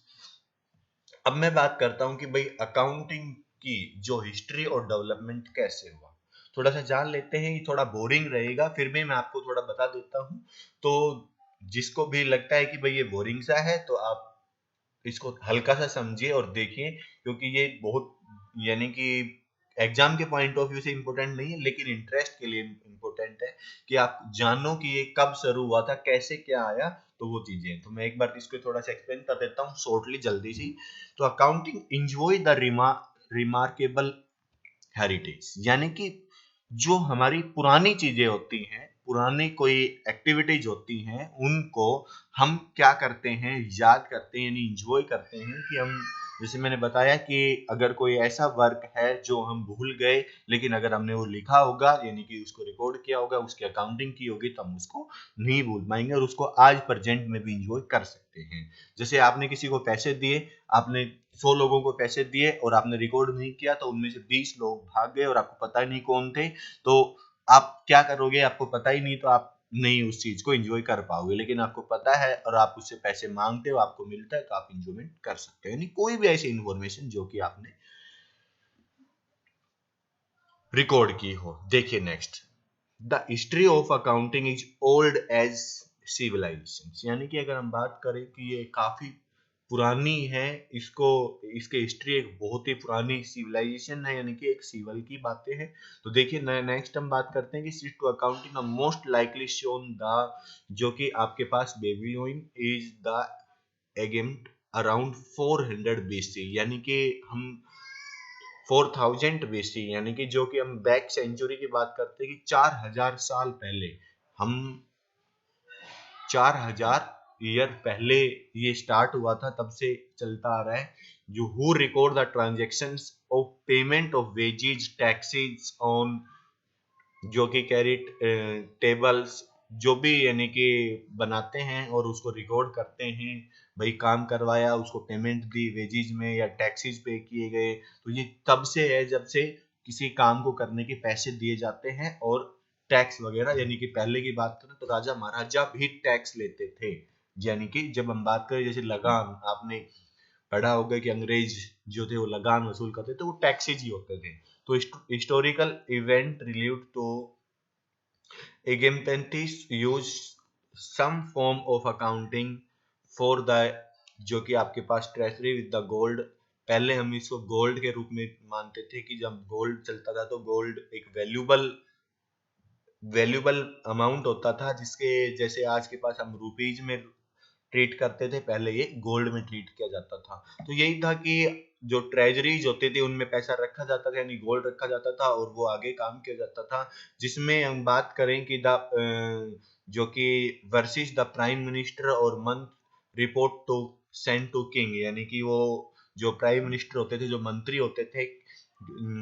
[SPEAKER 1] अब मैं बात करता हूं कि भाई अकाउंटिंग की जो हिस्ट्री और डेवलपमेंट कैसे हुआ, थोड़ा सा जान लेते हैं। ये थोड़ा बोरिंग रहेगा, फिर भी मैं आपको थोड़ा बता देता हूं। तो जिसको भी लगता है कि भाई ये बोरिंग सा है तो आप इसको हल्का सा समझिए और देखिए, क्योंकि ये बहुत यानी कि एग्जाम के पॉइंट ऑफ व्यू से इंपॉर्टेंट नहीं है, लेकिन इंटरेस्ट के लिए इंपॉर्टेंट है कि आप जानो कि ये कब शुरू हुआ था, कैसे क्या आया। तो वो चीजें तो मैं एक बार इसको थोड़ा सा एक्सप्लेन कर देता हूँ शॉर्टली, जल्दी सी। तो accounting enjoy the remarkable heritage, यानी कि जो हमारी पुरानी चीजें होती हैं, पुरानी कोई एक्टिविटीज होती हैं, उनको हम क्या करते हैं, याद करते हैं, यानी इंजॉय करते हैं। कि हम जैसे मैंने बताया कि अगर कोई ऐसा वर्क है जो हम भूल गए, लेकिन अगर हमने वो लिखा होगा यानी कि उसको रिकॉर्ड किया होगा, उसकी अकाउंटिंग की होगी, तो हम उसको नहीं भूल पाएंगे और उसको आज प्रेजेंट में भी इंजॉय कर सकते हैं। जैसे आपने किसी को पैसे दिए, आपने 100 लोगों को पैसे दिए और आपने रिकॉर्ड नहीं किया, तो उनमें से 20 लोग भाग गए और आपको पता ही नहीं कौन थे। तो आप क्या करोगे, आपको पता ही नहीं, तो आप नहीं उस चीज को एंजॉय कर पाओगे। लेकिन आपको पता है और आप उससे पैसे मांगते हो, आपको मिलता है, तो आप एंजॉयमेंट कर सकते हो। यानी कोई भी ऐसी इन्फॉर्मेशन जो कि आपने रिकॉर्ड की हो। देखिए next, the history of accounting is old age civilisation, यानी कि अगर हम बात करें कि ये काफी पुरानी है, इसको इसके हिस्ट्री एक बहुत ही पुरानी सिविलाइजेशन है, यानी कि एक सिविल की बातें हैं। तो देखिए नेक्स्ट हम बात करते हैं कि history to accounting most likely shown the, जो कि आपके पास Babylon is the Egypt around 400 BC, यानी कि हम 4000 बीसी, यानी कि जो कि हम बैक सेंचुरी की बात करते हैं कि 4000 साल पहले, हम 4000 ईयर पहले ये स्टार्ट हुआ था, तब से चलता आ रहा है। जो who record the transactions of payment of wages taxes on, जो कि कैरी टेबल्स, जो भी यानी कि बनाते हैं और उसको रिकॉर्ड करते हैं। भाई काम करवाया, उसको पेमेंट दी वेजेज में या टैक्सेस पे किए गए। तो ये तब से है जब से किसी काम को करने के पैसे दिए जाते हैं और टैक्स वगैरह, यानी कि पहले की बात करें तो राजा महाराजा भी टैक्स लेते थे। यानी कि जब हम बात करें जैसे लगान, आपने पढ़ा होगा कि अंग्रेज जो थे वो लगान वसूल करते थे, वो टैक्सेज ही होते थे। तो हिस्टोरिकल इवेंट रिलेटेड टू एगेम्पेंटिस use some form of accounting for the, जो कि आपके पास ट्रेजरी विद द गोल्ड। पहले हम इसको गोल्ड के रूप में मानते थे कि जब गोल्ड चलता था तो गोल्ड एक वैल्यूबल अमाउंट होता था, जिसके जैसे आज के पास हम रुपीज में ट्रीट करते थे, पहले ये गोल्ड में ट्रीट किया जाता था। तो यही था कि जो ट्रेजरीज होते थे उनमें पैसा रखा जाता था, यानी गोल्ड रखा जाता था और वो आगे काम किया जाता था। जिसमें हम बात करें कि जो कि वर्सेस द प्राइम मिनिस्टर और month report to send to king, यानी कि वो जो प्राइम मिनिस्टर होते थे, जो मंत्री होते थे,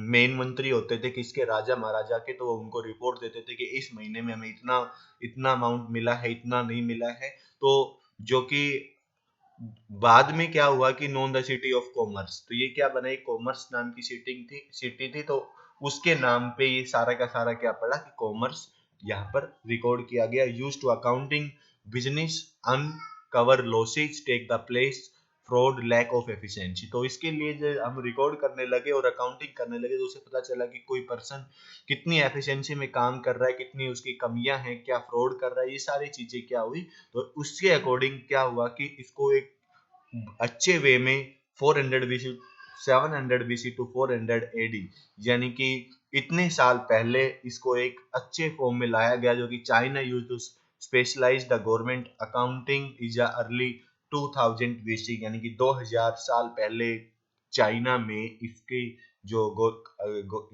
[SPEAKER 1] मेन मंत्री होते थे किसके, राजा महाराजा के, तो वो उनको रिपोर्ट देते थे कि इस महीने में हमें इतना इतना अमाउंट मिला है, इतना नहीं मिला है। तो जो कि बाद में क्या हुआ कि known the city of commerce, तो ये क्या बना, एक कॉमर्स नाम की सिटी थी, तो उसके नाम पे ये सारा का सारा क्या पड़ा कि कॉमर्स यहाँ पर रिकॉर्ड किया गया। Use to accounting business uncover losses take the place fraud lack of efficiency. तो इसके लिए जब हम रिकॉर्ड करने लगे और अकाउंटिंग करने लगे तो उसे पता चला कि कोई पर्सन कितनी एफिशिएंसी में काम कर रहा है, कितनी उसकी कमियां हैं, क्या फ्रॉड कर रहा है, ये सारी चीजें क्या हुई। तो उसके अकॉर्डिंग क्या हुआ कि इसको एक अच्छे वे में 400 बीसी 700 बीसी टू 400 एडी, यानी कि इतने साल पहले इसको एक अच्छे फॉर्म में लाया गया, जो कि China use to specialise the government accounting is early 2000 BC, यानी कि 2000 साल पहले चाइना में इसकी जो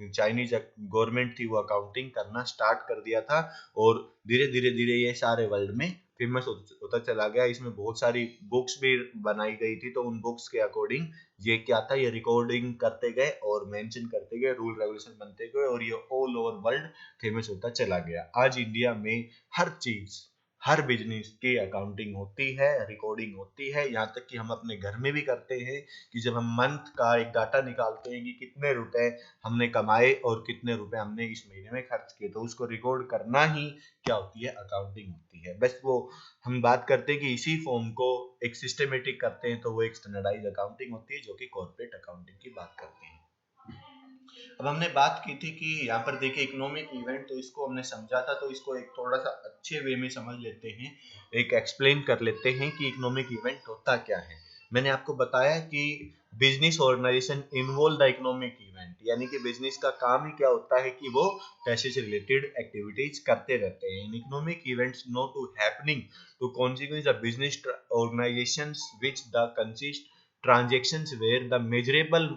[SPEAKER 1] चाइनीज गवर्नमेंट थी वो अकाउंटिंग करना स्टार्ट कर दिया था। और धीरे धीरे धीरे ये सारे वर्ल्ड में फेमस होता चला गया। इसमें बहुत सारी बुक्स भी बनाई गई थी, तो उन बुक्स के अकॉर्डिंग ये क्या था, ये रिकॉर्डिंग करते गए और मेंशन करते गए, रूल रेगुलेशन बनते गए और ये ऑल ओवर वर्ल्ड फेमस होता चला गया। आज इंडिया में हर चीज, हर बिजनेस की अकाउंटिंग होती है, रिकॉर्डिंग होती है, यहाँ तक कि हम अपने घर में भी करते हैं कि जब हम मंथ का एक डाटा निकालते हैं कि कितने रुपए हमने कमाए और कितने रुपए हमने इस महीने में खर्च किए, तो उसको रिकॉर्ड करना ही क्या होती है, अकाउंटिंग होती है। बस वो हम बात करते हैं कि इसी फॉर्म को एक सिस्टमेटिक करते हैं तो वो एक स्टैंडर्डाइज अकाउंटिंग होती है, जो कि कॉर्पोरेट अकाउंटिंग की बात करते हैं। अब हमने बात की थी कि यहाँ पर देखिए इकोनॉमिक इवेंट, तो इसको हमने समझा था, तो इसको एक थोड़ा सा अच्छे वे में समझ लेते हैं, एक एक्सप्लेन कर लेते हैं कि इकोनॉमिक इवेंट होता क्या है। मैंने आपको बताया कि business organisation involve the economic event, यानी कि बिजनेस का काम ही क्या होता है कि वो पैसे से रिलेटेड एक्टिविटीज करते रहते हैं। Economic events no to happening to consequence the business organisations which the consist transactions where the measurable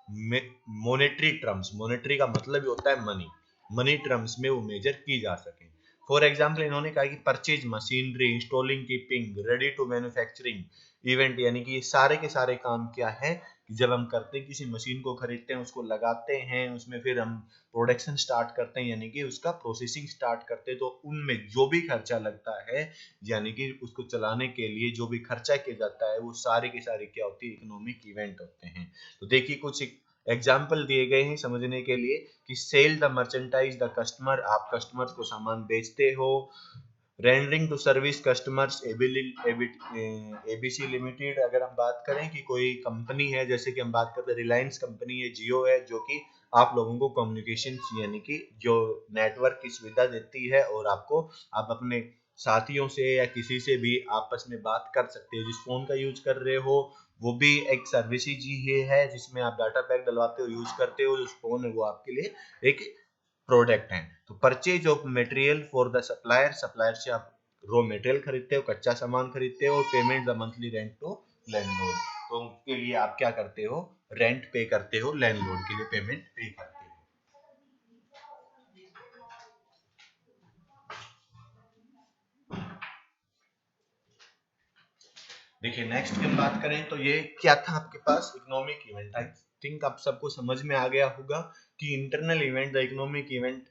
[SPEAKER 1] monetary terms, monetary का मतलब ही होता है मनी, मनी टर्म्स में वो मेजर की जा सके। फॉर एग्जाम्पल इन्होंने कहा कि purchase machinery, installing, keeping, ready to manufacturing event, यानी कि ये सारे के सारे काम क्या है कि जब हम करते हैं, किसी मशीन को खरीदते हैं, उसको लगाते हैं, उसमें फिर हम प्रोडक्शन स्टार्ट करते हैं, यानी कि उसका प्रोसेसिंग स्टार्ट करते हैं, तो उनमें जो भी खर्चा लगता है, यानी कि उसको चलाने के लिए जो भी खर्चा किया जाता है, वो सारे के सारे क्या होती है, इकोनॉमिक इवेंट होते हैं। तो देखिए कुछ एग्जाम्पल दिए गए हैं समझने के लिए कि sell the merchandise the customer, आप कस्टमर्स को सामान बेचते हो। Rendering to service customers, ABC limited, अगर हम बात करें कि कोई कंपनी है, जैसे कि हम बात करते हैं रिलायंस कंपनी है, जियो है, जो कि आप लोगों को कम्युनिकेशन यानी कि जो नेटवर्क की सुविधा देती है और आपको, आप अपने साथियों से या किसी से भी आपस में बात कर सकते हो। जिस फोन का यूज कर रहे हो वो भी एक सर्विस ही है, जिसमें आप डाटा पैक डलवाते हो, यूज करते हो, उस फोन है वो आपके लिए एक प्रोडक्ट है। तो purchase of material for the supplier, supplier से आप रॉ मटेरियल खरीदते हो, कच्चा सामान खरीदते हो। Payment the monthly rent to landlord, तो उसके लिए आप क्या करते हो, रेंट पे करते हो, लैंडलॉर्ड के लिए पेमेंट पे करते हो। देखिए नेक्स्ट की हम बात करें तो ये क्या था आपके पास, इकोनॉमिक इवेंट। आई थिंक आप सबको समझ में आ गया होगा कि internal event, the economic event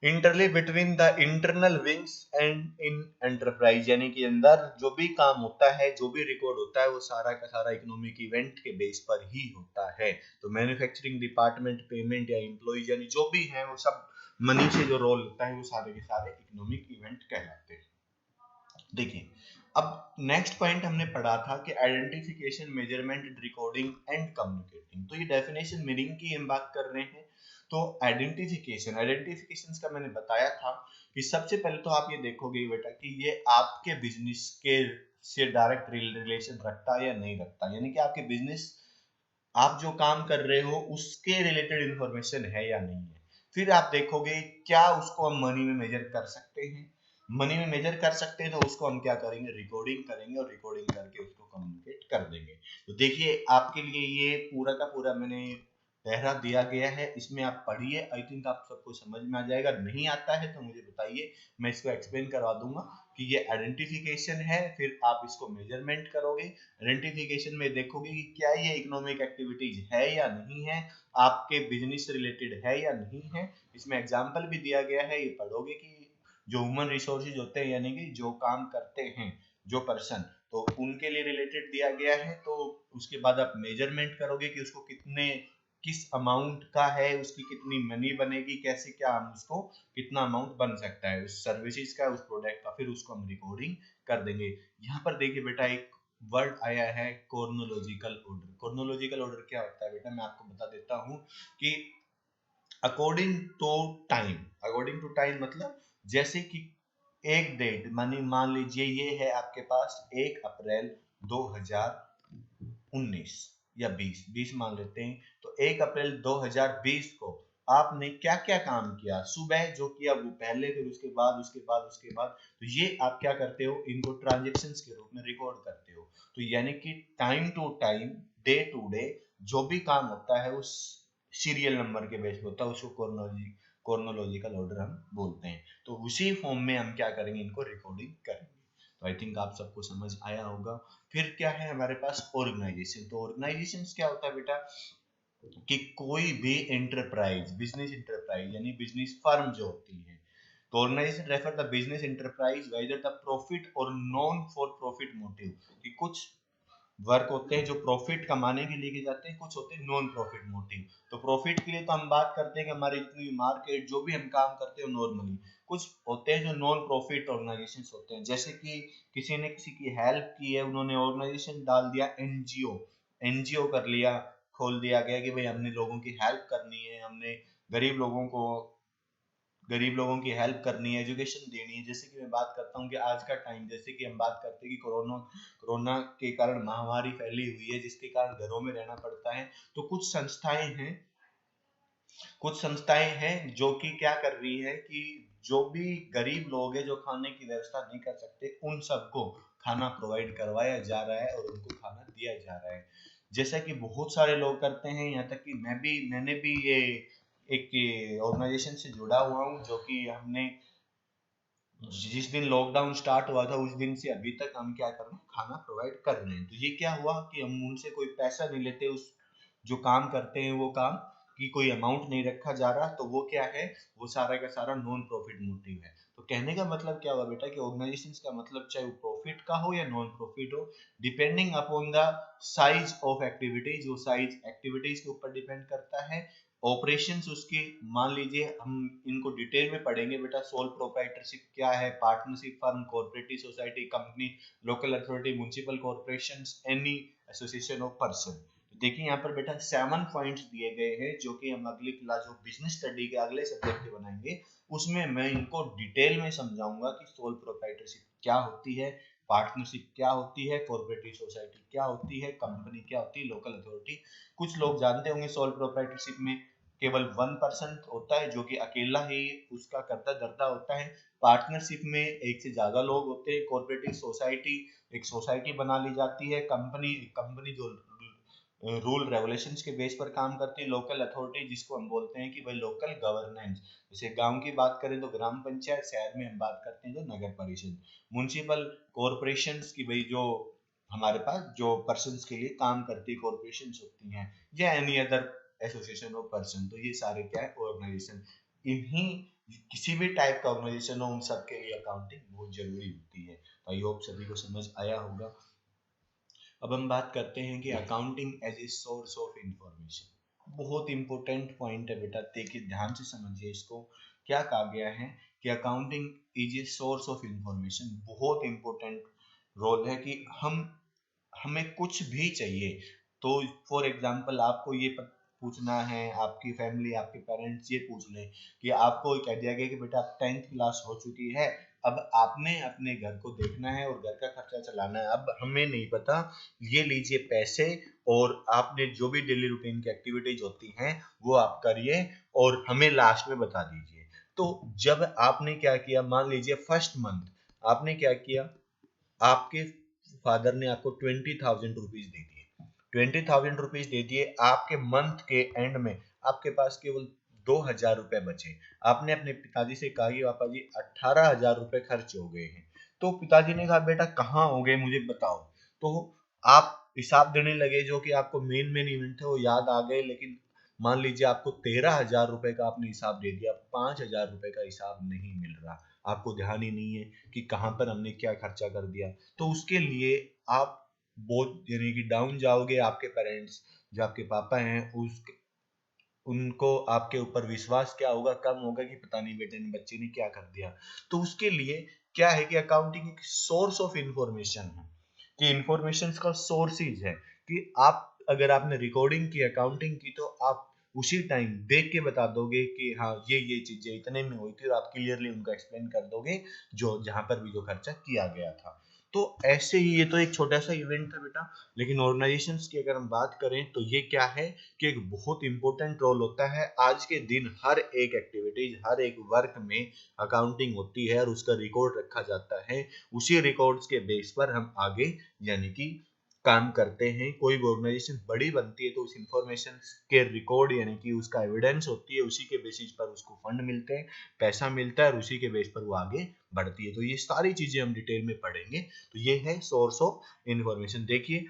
[SPEAKER 1] इंटरली between the internal wings and in enterprise, यानी कि अंदर जो भी काम होता है, जो भी रिकॉर्ड होता है, वो सारा का सारा इकोनॉमिक इवेंट के बेस पर ही होता है। तो मैन्युफैक्चरिंग डिपार्टमेंट, पेमेंट या एम्प्लॉइज, यानी जो भी है वो सब मनी से जो रोल होता है, वो सारे के सारे इकोनॉमिक इवेंट कहलाते हैं। देखिए अब नेक्स्ट पॉइंट हमने पढ़ा था कि identification, measurement, recording and communicating. तो ये डेफिनेशन मीनिंग की हम बात कर रहे हैं। तो आइडेंटिफिकेशन, आइडेंटिफिकेशन का मैंने बताया था कि सबसे पहले तो आप ये देखोगे बेटा कि ये आपके बिजनेस के से डायरेक्ट रिलेशन रखता है या नहीं रखता, यानी कि आपके बिजनेस, आप जो काम कर रहे हो उसके रिलेटेड इंफॉर्मेशन है या नहीं है। फिर आप देखोगे क्या उसको हम मनी में मेजर कर सकते हैं, मनी में मेजर कर सकते हैं तो उसको हम क्या करेंगे, रिकॉर्डिंग करेंगे और रिकॉर्डिंग करके उसको कम्युनिकेट कर देंगे। तो देखिए आपके लिए ये पूरा का पूरा मैंने पैरा दिया गया है, इसमें आप पढ़िए, आई थिंक आप सबको समझ में आ जाएगा। नहीं आता है तो मुझे बताइए, मैं इसको एक्सप्लेन करवा दूंगा कि ये आइडेंटिफिकेशन है, फिर आप इसको मेजरमेंट करोगे। आइडेंटिफिकेशन में देखोगे कि क्या ये इकोनॉमिक एक्टिविटीज है या नहीं है, आपके बिजनेस से रिलेटेड है या नहीं है। इसमें एग्जाम्पल भी दिया गया है, ये पढ़ोगे कि जो ह्यूमन रिसोर्सेज होते हैं यानी कि जो काम करते हैं जो पर्सन, तो उनके लिए रिलेटेड दिया गया है। तो उसके बाद आप मेजरमेंट करोगे कि उसको कितने किस अमाउंट का है, उसकी कितनी मनी बनेगी, कैसे क्या हम उसको कितना अमाउंट बन सकता है उस सर्विसेज का, उस प्रोडक्ट का, फिर उसको हम रिकॉर्डिंग कर देंगे। यहाँ पर देखिए बेटा एक वर्ड आया है कॉर्नोलॉजिकल ऑर्डर। कॉर्नोलॉजिकल ऑर्डर क्या होता है बेटा, मैं आपको बता देता हूँ कि according to time, according to time मतलब जैसे कि एक डेट मानी, मान लीजिए ये है आपके पास 1 अप्रैल 2019 या 20 मान लेते हैं। तो 1 अप्रैल 2020 को आपने क्या क्या काम किया, सुबह जो किया वो पहले, फिर उसके बाद उसके बाद उसके बाद, तो ये आप क्या करते हो, इनको ट्रांजेक्शन्स के रूप में रिकॉर्ड करते हो। तो यानी कि time to time, day to day जो भी काम होता है उस सीरियल नंबर के बेस पे होता है, उसको कॉर्नोलॉजिकल ऑर्डर हम बोलते हैं। तो उसी फॉर्म में हम क्या करेंगे, इनको रिकॉर्डिंग करेंगे। तो आई थिंक आप सबको समझ आया होगा। फिर क्या है हमारे पास, ऑर्गेनाइजेशन। तो ऑर्गेनाइजेशन क्या होता है बेटा, कि कोई भी एंटरप्राइज, बिजनेस एंटरप्राइज यानी बिजनेस फर्म जो होती है, तो organisation refer the business enterprise whether the profit और नॉन फॉर प्रॉफिट मोटिव। कि कुछ वर्क होते हैं जो प्रॉफिट कमाने के लिए किए जाते हैं, कुछ होते हैं नॉन प्रॉफिट मोटिव। तो प्रॉफिट के लिए तो हम बात करते हैं कि हमारी जितनी भी मार्केट जो भी हम काम करते हैं नॉर्मली। कुछ होते हैं जो नॉन प्रॉफिट ऑर्गेनाइजेशन होते हैं, जैसे कि किसी ने किसी की हेल्प की है, उन्होंने ऑर्गेनाइजेशन डाल दिया एनजीओ, एनजीओ कर लिया, खोल दिया गया कि भाई हमने लोगों की हेल्प करनी है, हमने गरीब लोगों को, गरीब लोगों की हेल्प करनी है, एजुकेशन देनी है। जैसे कि मैं बात करता हूँ कि आज का टाइम, जैसे कि हम बात करते हैं कि कोरोना कोरोना के कारण महामारी फैली हुई है, जिसके कारण घरों में रहना पड़ता है। तो कुछ संस्थाएं हैं जो कि क्या कर रही है कि जो भी गरीब लोग हैं जो खाने की व्यवस्था नहीं कर सकते, उन सबको खाना प्रोवाइड करवाया जा रहा है और उनको खाना दिया जा रहा है। जैसा कि बहुत सारे लोग करते हैं, यहाँ तक कि मैंने भी ये एक ऑर्गेनाइजेशन से जुड़ा हुआ हूँ, जो कि हमने जिस दिन लॉकडाउन स्टार्ट हुआ था उस दिन से अभी तक हम क्या कर रहे हैं, खाना प्रोवाइड कर रहे हैं। तो ये क्या हुआ कि हम उनसे कोई पैसा नहीं लेते, उस जो काम करते हैं वो काम की कोई अमाउंट नहीं रखा जा रहा, तो वो क्या है, वो सारा का सारा नॉन प्रॉफिट मोटिव है। तो कहने का मतलब क्या हुआ बेटा कि ऑर्गेनाइजेशन का मतलब चाहे वो प्रॉफिट का हो या नॉन प्रॉफिट हो, depending upon the size of activities, वो साइज एक्टिविटीज के ऊपर डिपेंड करता है। ऑपरेशंस उसकी, मान लीजिए हम इनको डिटेल में पढ़ेंगे बेटा, सोल प्रोप्राइटरशिप क्या है, partnership firm, cooperative society, company, local authority, municipal corporations, any association of person. देखिए यहाँ पर बेटा 7 पॉइंट्स दिए गए हैं, जो कि हम अगली क्लास जो बिजनेस स्टडी के अगले सब्जेक्ट के बनाएंगे, उसमें मैं इनको डिटेल में समझाऊंगा कि सोल प्रोप्राइटरशिप क्या होती है, पार्टनरशिप क्या होती है, कोऑपरेटिव सोसाइटी क्या होती है, कंपनी क्या होती है, लोकल अथॉरिटी। कुछ लोग जानते होंगे सोल प्रोप्राइटरशिप में केवल 1% होता है जो कि अकेला ही उसका करता धरता होता है। पार्टनरशिप में एक से ज्यादा लोग होते हैं। कोऑपरेटिव सोसाइटी, एक सोसाइटी बना ली जाती है। कंपनी जो रूल रेगुलेशंस के बेस पर काम करती है। लोकल अथॉरिटी जिसको हम बोलते हैं कि भाई लोकल गवर्नेंस, जैसे गांव की बात करें तो ग्राम पंचायत, शहर में हम बात करते हैं तो नगर परिषद। म्युनिसिपल कॉरपोरेशंस की भाई जो हमारे पास जो पर्सन्स के लिए काम करती है कॉरपोरेशन होती हैं, या any other association of person. तो ये सारे क्या है, ऑर्गेनाइजेशन। इन्हीं किसी भी टाइप का ऑर्गेनाइजेशन हो, उन सब के लिए अकाउंटिंग बहुत जरूरी होती है। तो आई होप सभी को समझ आया होगा। अब हम बात करते हैं कि accounting as a source of information. बहुत इंपॉर्टेंट पॉइंट है बेटा, देखिए ध्यान से समझिए इसको। क्या कहा गया है कि accounting is a source of information. बहुत इंपॉर्टेंट रोल है कि हमें कुछ भी चाहिए, तो फॉर एग्जांपल आपको ये पूछना है, आपकी फैमिली, आपके पेरेंट्स ये पूछ लें कि आपको कह दिया गया कि बेटा आप 10th क्लास हो चुकी है, अब आपने अपने घर को देखना है और घर का खर्चा चलाना है। अब हमें नहीं पता, ये लीजिए पैसे, और आपने जो भी डेली रूटीन की एक्टिविटीज होती हैं वो आप करिए और हमें लास्ट में बता दीजिए। तो जब आपने क्या किया, मान लीजिए फर्स्ट मंथ आपने क्या किया, आपके फादर ने आपको 20,000 रुपीज दे दिए, 20,000 रुपीज दे दिए, आपके मंथ के एंड में आपके पास केवल 2,000 रुपए बचे। आपने अपने पिताजी से कहा कि पापा जी 18,000 रुपए खर्च हो गए हैं। तो पिताजी ने कहा बेटा कहाँ हो गए मुझे बताओ। तो आप हिसाब देने लगे, जो कि आपको मेन मेन इवेंट थे वो याद आ गए, लेकिन मान लीजिए आपको 13,000 रुपए का आपने हिसाब दे दिया, 5,000 रुपए का हिसाब नहीं मिल रहा, आपको ध्यान ही नहीं है कि कहाँ पर हमने क्या खर्चा कर दिया। तो उसके लिए आप बहुत यानी कि डाउन जाओगे। आपके पेरेंट्स जो आपके पापा हैं उस उनको आपके ऊपर विश्वास क्या होगा, कम होगा कि पता नहीं बेटे ने बच्चे ने क्या कर दिया। तो उसके लिए क्या है कि अकाउंटिंग एक सोर्स ऑफ इंफॉर्मेशन है, कि इंफॉर्मेशन का सोर्सेज है, कि आप अगर आपने रिकॉर्डिंग की अकाउंटिंग की तो आप उसी टाइम देख के बता दोगे कि हाँ ये चीजें इतने में हुई थी, और आप क्लियरली उनको एक्सप्लेन कर दोगे जो जहां पर भी जो खर्चा किया गया था। तो ऐसे ही ये तो एक छोटा सा इवेंट था बेटा, लेकिन ऑर्गेनाइजेशंस की अगर हम बात करें तो ये क्या है कि एक बहुत इंपॉर्टेंट रोल होता है। आज के दिन हर एक एक्टिविटीज, हर एक वर्क में अकाउंटिंग होती है और उसका रिकॉर्ड रखा जाता है। उसी रिकॉर्ड्स के बेस पर हम आगे यानी कि काम करते हैं। कोई भी ऑर्गेनाइजेशन बड़ी बनती है तो उस इंफॉर्मेशन के रिकॉर्ड यानी कि उसका एविडेंस होती है, उसी के बेसिस पर उसको फंड मिलते हैं, पैसा मिलता है, और उसी के बेस पर वो आगे बढ़ती है। तो ये सारी चीजें हम डिटेल में पढ़ेंगे। तो ये है सोर्स ऑफ इंफॉर्मेशन। देखिए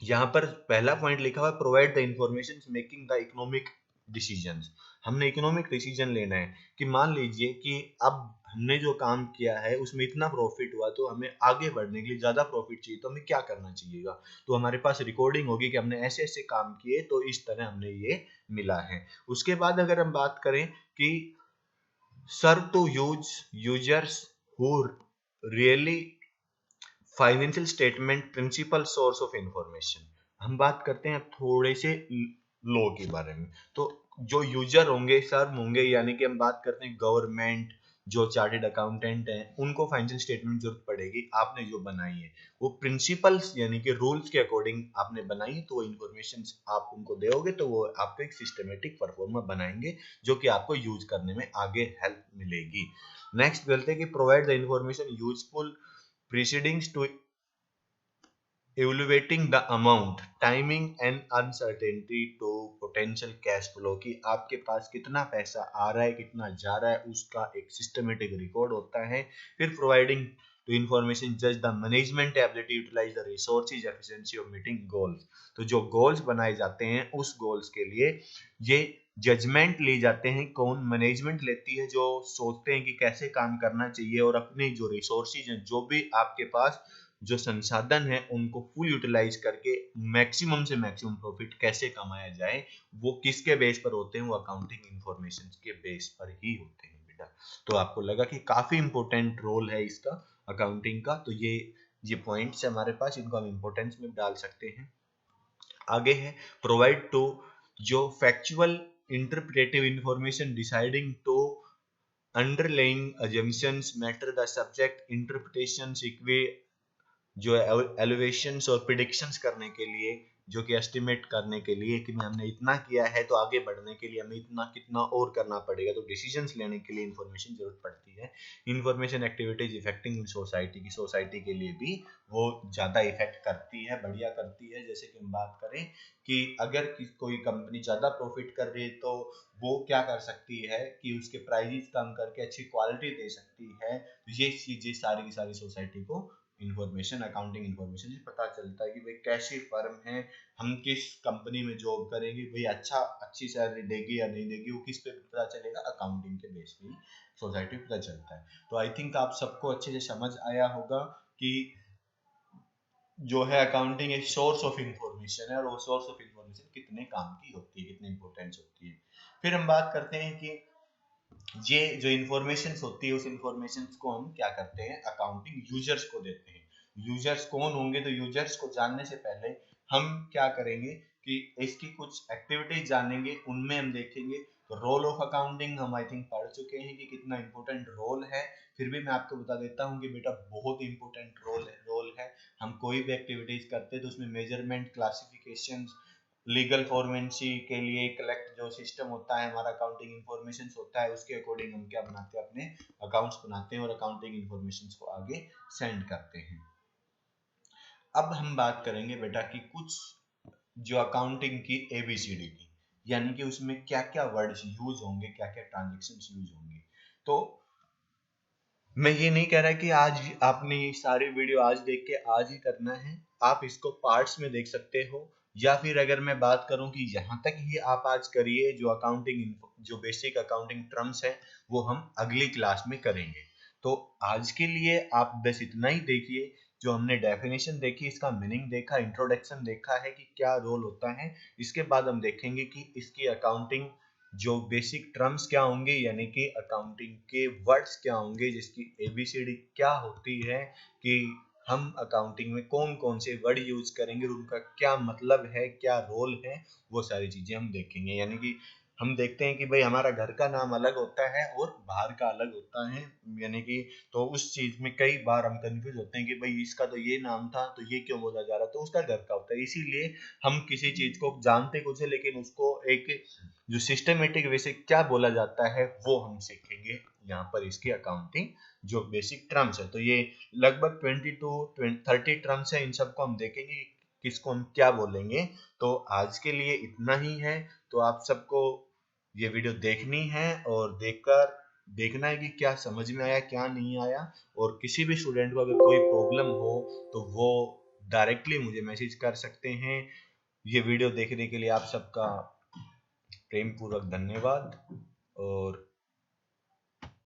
[SPEAKER 1] यहाँ पर पहला पॉइंट लिखा हुआ है, provide the information making the economic decisions. हमने इकोनॉमिक डिसीजन लेना है कि मान लीजिए कि अब हमने जो काम किया है उसमें इतना प्रॉफिट हुआ, तो हमें आगे बढ़ने के लिए ज्यादा प्रॉफिट चाहिए, तो हमें क्या करना चाहिएगा। तो हमारे पास रिकॉर्डिंग होगी कि हमने ऐसे ऐसे काम किए तो इस तरह हमने ये मिला है। उसके बाद अगर हम बात करें कि serve to users who really financial statement principal source of information. हम बात करते हैं थोड़े से लॉ के बारे में। तो जो यूजर होंगे, सर्व होंगे, यानी कि हम बात करते हैं गवर्नमेंट, जो चार्टेड अकाउंटेंट हैं, उनको फाइनेंशियल स्टेटमेंट जरूरत पड़ेगी। आपने जो बनाई है वो प्रिंसिपल्स यानी कि रूल्स के अकॉर्डिंग आपने बनाई है, तो वो इंफॉर्मेशन आप उनको दोगे तो वो आपको एक सिस्टमेटिक परफॉर्मा बनाएंगे, जो कि आपको यूज करने में आगे हेल्प मिलेगी। नेक्स्ट बोलते हैं कि provide the information useful proceedings to evaluating the amount, timing and uncertainty to potential cash flow, कि आपके पास कितना पैसा आ रहा है कितना जा रहा है उसका एक सिस्टमेटिक रिकॉर्ड होता है। फिर providing to information judge the management ability to utilize the resources efficiency of meeting goals। तो जो गोल्स बनाए जाते हैं उस गोल्स के लिए ये जजमेंट ली जाते हैं। कौन मैनेजमेंट लेती है, जो सोचते हैं कि कैसे काम करना चाहिए और अपने जो रिसोर्सेज हैं, जो भी आपके पास जो संसाधन है उनको फुल यूटिलाइज करके मैक्सिमम से मैक्सिमम प्रॉफिट कैसे कमाया जाए, वो किसके बेस पर होते हैं, वो अकाउंटिंग इंफॉर्मेशन के बेस पर ही होते हैं बेटा। तो आपको लगा कि काफी इंपॉर्टेंट रोल है इसका अकाउंटिंग का। तो ये पॉइंट्स हमारे पास, इनको हम इंपॉर्टेंस में डाल सकते हैं। आगे है प्रोवाइड टू जो factual interpretive information deciding to underlying assumptions matter the subject interpretations इक्वे जो एलिवेशंस और प्रिडिक्शंस करने के लिए, जो कि एस्टिमेट करने के लिए कि हमने इतना किया है तो आगे बढ़ने के लिए हमें इतना कितना और करना पड़ेगा, तो डिसीजंस लेने के लिए इंफॉर्मेशन जरूरत पड़ती है। इंफॉर्मेशन एक्टिविटीज इफेक्टिंग सोसाइटी की, सोसाइटी के लिए भी वो ज्यादा इफेक्ट करती है, बढ़िया करती है। जैसे कि हम बात करें कि अगर कोई कंपनी ज्यादा प्रॉफिट कर रही है तो वो क्या कर सकती है कि उसके प्राइसेस कम करके अच्छी क्वालिटी दे सकती है। ये चीजें सारी की सारी सोसाइटी को इंफॉर्मेशन, अकाउंटिंग इंफॉर्मेशन से पता चलता है कि भाई कैसी फर्म है, हम किस कंपनी में जॉब करेंगे, भाई अच्छी सैलरी देगी या नहीं देगी, वो किस पे पता चलेगा, अकाउंटिंग के बेस पे सोसाइटी पता चलता है। तो आई थिंक आप सबको अच्छे से समझ आया होगा कि जो है अकाउंटिंग एक सोर्स ऑफ इंफॉर्मेशन है, और वो सोर्स ऑफ इंफॉर्मेशन कितने काम की होती है, कितनी इंपॉर्टेंस होती है। फिर हम बात करते हैं कि ये जो इंफॉर्मेशन होती है उस इंफॉर्मेशन को हम क्या करते हैं, अकाउंटिंग यूजर्स को देते हैं। यूजर्स कौन होंगे, तो यूजर्स को जानने से पहले हम क्या करेंगे कि इसकी कुछ एक्टिविटीज जानेंगे, उनमें हम देखेंगे रोल ऑफ अकाउंटिंग। हम आई थिंक पढ़ चुके हैं कि कितना इंपॉर्टेंट रोल है, फिर भी मैं आपको बता देता हूँ कि बेटा बहुत इंपॉर्टेंट रोल है। हम कोई भी एक्टिविटीज करते हैं तो उसमें मेजरमेंट, क्लासिफिकेशन लीगल फॉर्मेंसी के लिए कलेक्ट जो सिस्टम होता है हमारा अकाउंटिंग इंफॉर्मेशन होता है उसके अकॉर्डिंग हम क्या बनाते हैं, अपने अकाउंट्स बनाते हैं और अकाउंटिंग इंफॉर्मेशन को आगे सेंड करते हैं। अब हम बात करेंगे बेटा कि कुछ जो अकाउंटिंग की एबीसीडी की, यानी कि उसमें क्या क्या वर्ड्स यूज होंगे, क्या क्या ट्रांजेक्शन यूज होंगे। तो मैं ये नहीं कह रहा कि आज आपने ये सारी वीडियो आज देख के आज ही करना है, आप इसको पार्ट्स में देख सकते हो, या फिर अगर मैं बात करूं कि यहाँ तक ही आप आज करिए, जो अकाउंटिंग जो बेसिक अकाउंटिंग टर्म्स है वो हम अगली क्लास में करेंगे। तो आज के लिए आप बस इतना ही देखिए, जो हमने डेफिनेशन देखी, इसका मीनिंग देखा, इंट्रोडक्शन देखा है कि क्या रोल होता है, इसके बाद हम देखेंगे कि इसकी अकाउंटिंग जो बेसिक टर्म्स क्या होंगे, यानी कि अकाउंटिंग के वर्ड्स क्या होंगे, जिसकी एबीसीडी क्या होती है, कि हम अकाउंटिंग में कौन कौन से वर्ड यूज करेंगे, उनका क्या मतलब है, क्या रोल है, वो सारी चीजें हम देखेंगे। यानी कि हम देखते हैं कि भाई हमारा घर का नाम अलग होता है और बाहर का अलग होता है, यानी कि तो उस चीज में कई बार हम कंफ्यूज होते हैं कि भाई इसका तो ये नाम था तो ये क्यों बोला जा रहा, तो उसका घर का होता है। इसीलिए हम किसी चीज को जानते कुछ है लेकिन उसको एक जो सिस्टमेटिक वे से क्या बोला जाता है वो हम सीखेंगे यहाँ पर, इसकी अकाउंटिंग जो बेसिक टर्म्स है। तो ये लगभग 20 to 30 टर्म्स है, इन सबको हम देखेंगे किसको हम क्या बोलेंगे। तो आज के लिए इतना ही है। तो आप सबको ये वीडियो देखनी है और देखकर देखना है कि क्या समझ में आया, क्या नहीं आया। और किसी भी स्टूडेंट को अगर कोई प्रॉब्लम हो तो वो डायरेक्टली मुझे मैसेज कर सकते हैं। ये वीडियो देखने के लिए आप सबका प्रेम पूर्वक धन्यवाद। और